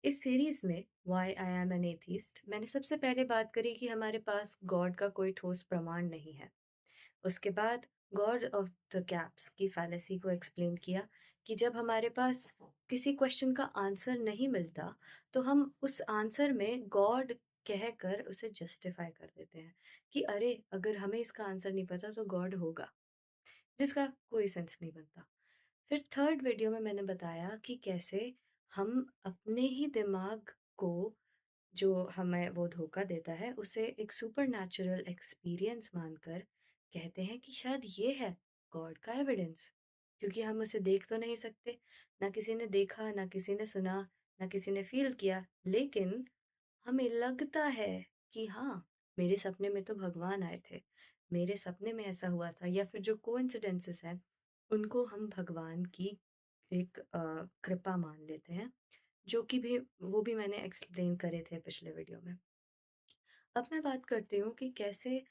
इस सीरीज में why I am N atheist मैंने सबसे पहले बात करी कि हमारे पास गॉड का कोई ठोस प्रमाण नहीं है। उसके बाद गॉड ऑफ द गैप्स की फैलेसी को एक्सप्लेन किया कि जब हमारे पास किसी क्वेश्चन का आंसर नहीं मिलता तो हम उस आंसर में गॉड कहकर उसे जस्टिफाई कर देते हैं कि अरे अगर हमें इसका आंसर नहीं पता तो गॉड होगा, जिसका कोई सेंस नहीं बनता। फिर थर्ड वीडियो में मैंने बताया कि कैसे हम अपने ही दिमाग को जो हमें वो धोखा देता है उसे एक सुपर नेचुरल एक्सपीरियंस मानकर कहते हैं कि शायद ये है गॉड का एविडेंस, क्योंकि हम उसे देख तो नहीं सकते। ना किसी ने देखा, ना किसी ने सुना, ना किसी ने फील किया, लेकिन हमें लगता है कि हाँ, मेरे सपने में तो भगवान आए थे, मेरे सपने में ऐसा हुआ था, या फिर जो कोइंसिडेंसेस हैं उनको हम भगवान की एक कृपा मान लेते हैं, जो कि भी वो भी मैंने एक्सप्लेन करे थे पिछले वीडियो में। अब मैं बात करती हूँ कि कैसे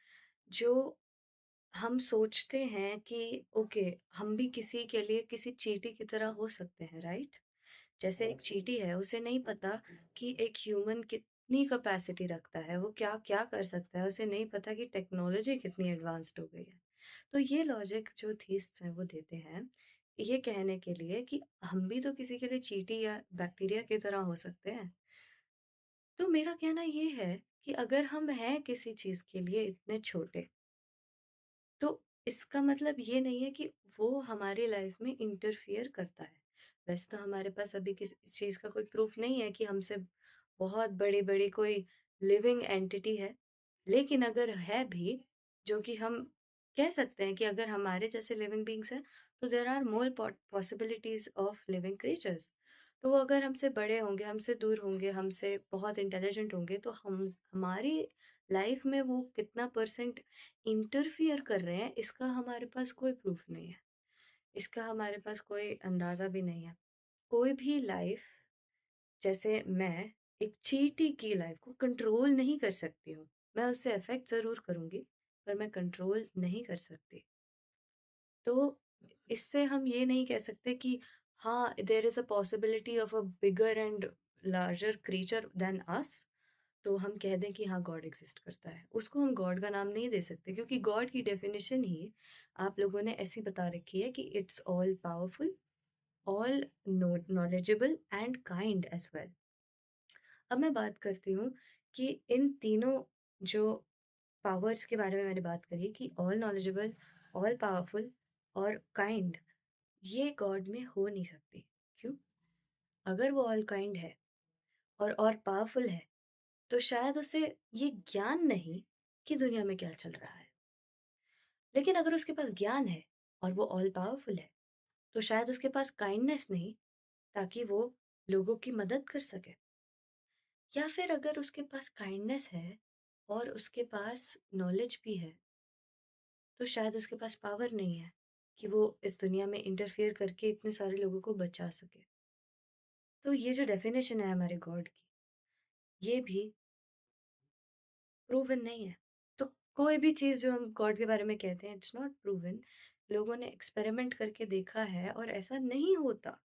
जो हम सोचते हैं कि ओके, हम भी किसी के लिए किसी चींटी की तरह हो सकते हैं, राइट? जैसे एक चींटी है, उसे नहीं पता कि एक ह्यूमन कितनी कैपेसिटी रखता है, वो क्या-क्या कर सकता है, उसे नहीं पता कि टेक्नोलॉजी कितनी एडवांस्ड हो गई है। तो ये लॉजिक जो थीस्ट्स हैं वो देते हैं, ये कहने के लिए कि हम भी तो किसी के लिए चींटी या बैक्टीरिया की तरह हो सकते हैं। तो मेरा कहना ये है कि अगर हम हैं किसी चीज़ के लिए इतने छोटे, तो इसका मतलब ये नहीं है कि वो हमारी लाइफ में इंटरफियर करता है। वैसे तो हमारे पास अभी किसी चीज़ का कोई प्रूफ नहीं है कि हमसे बहुत बड़ी-बड़ी कोई लिविंग एंटिटी है। लेकिन अगर है भी, जो कि हम कह सकते हैं कि अगर हमारे जैसे लिविंग बीइंग्स हैं, तो there are more possibilities of living creatures. तो वो अगर हमसे बड़े होंगे, हमसे दूर होंगे, हमसे बहुत इंटेलिजेंट होंगे, तो हम हमारी लाइफ में वो कितना परसेंट इंटरफियर कर रहे हैं, इसका हमारे पास कोई प्रूफ नहीं है। इसका हमारे पास कोई अंदाज़ा भी नहीं है। कोई भी लाइफ, जैसे मैं एक चींटी की लाइफ को कंट्रोल नहीं कर सकती हूँ। मैं उससे अफ़ेक्ट ज़रूर करूँगी, पर मैं कंट्रोल नहीं कर सकती। तो इससे हम ये नहीं कह सकते कि हाँ, there is a possibility of a bigger and larger creature than us, तो हम कह दें कि हाँ, गॉड एग्ज़िस्ट करता है। उसको हम गॉड का नाम नहीं दे सकते, क्योंकि गॉड की डेफ़िनिशन ही आप लोगों ने ऐसी बता रखी है कि it's all powerful, all knowledgeable and kind as well. अब मैं बात करती हूँ कि इन तीनों जो पावर्स के बारे में मैंने बात करी कि ऑल नॉलेजेबल, ऑल पावरफुल और काइंड, ये गॉड में हो नहीं सकती। क्यों? अगर वो ऑल काइंड है और पावरफुल है, तो शायद उसे ये ज्ञान नहीं कि दुनिया में क्या चल रहा है। लेकिन अगर उसके पास ज्ञान है और वो ऑल पावरफुल है, तो शायद उसके पास काइंडनेस नहीं, ताकि वो लोगों की मदद कर सके। या फिर अगर उसके पास काइंडनेस है और उसके पास नॉलेज भी है, तो शायद उसके पास पावर नहीं है कि वो इस दुनिया में इंटरफियर करके इतने सारे लोगों को बचा सके। तो ये जो डेफिनेशन है हमारे गॉड की, ये भी प्रूवन नहीं है। तो कोई भी चीज़ जो हम गॉड के बारे में कहते हैं, इट्स नॉट प्रूवन। लोगों ने एक्सपेरिमेंट करके देखा है और ऐसा नहीं होता।